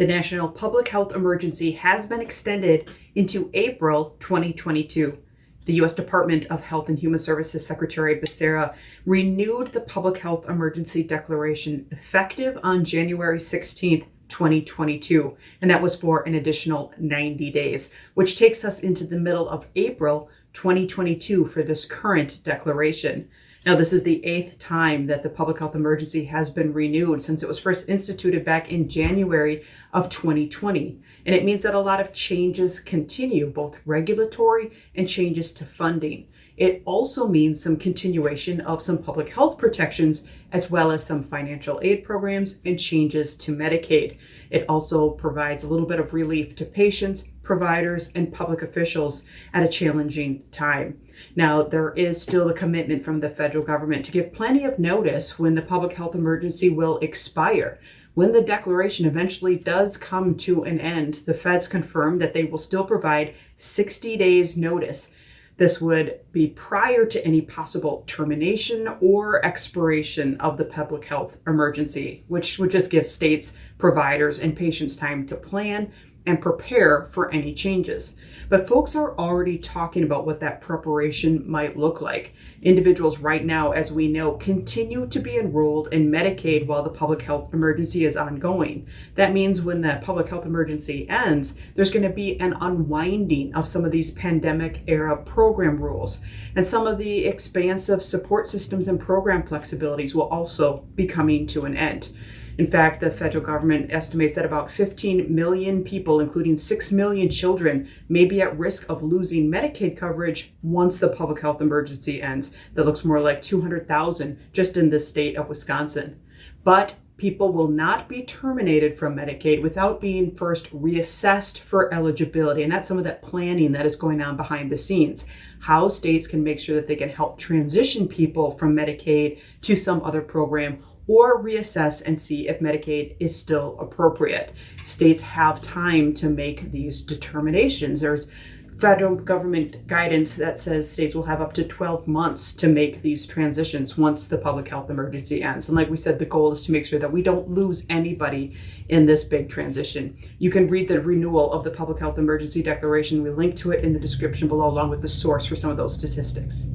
The National Public Health Emergency has been extended into April 2022. The U.S. Department of Health and Human Services Secretary Becerra renewed the Public Health Emergency Declaration effective on January 16th, 2022, and that was for an additional 90 days, which takes us into the middle of April 2022 for this current declaration. Now, this is the 8th time that the public health emergency has been renewed since it was first instituted back in January of 2020. And it means that a lot of changes continue, both regulatory and changes to funding. It also means some continuation of some public health protections, as well as some financial aid programs and changes to Medicaid. It also provides a little bit of relief to patients, providers, and public officials at a challenging time. Now, there is still a commitment from the federal government to give plenty of notice when the public health emergency will expire. When the declaration eventually does come to an end, the feds confirm that they will still provide 60 days notice. This would be prior to any possible termination or expiration of the public health emergency, which would just give states, providers, and patients time to plan and prepare for any changes. But folks are already talking about what that preparation might look like. Individuals right now, as we know, continue to be enrolled in Medicaid while the public health emergency is ongoing. That means when the public health emergency ends, there's going to be an unwinding of some of these pandemic era program rules. And some of the expansive support systems and program flexibilities will also be coming to an end. In fact, the federal government estimates that about 15 million people, including 6 million children, may be at risk of losing Medicaid coverage once the public health emergency ends. That looks more like 200,000 just in the state of Wisconsin. But people will not be terminated from Medicaid without being first reassessed for eligibility. And that's some of that planning that is going on behind the scenes. How states can make sure that they can help transition people from Medicaid to some other program, or reassess and see if Medicaid is still appropriate. States have time to make these determinations. There's federal government guidance that says states will have up to 12 months to make these transitions once the public health emergency ends. And like we said, the goal is to make sure that we don't lose anybody in this big transition. You can read the renewal of the public health emergency declaration. We link to it in the description below, along with the source for some of those statistics.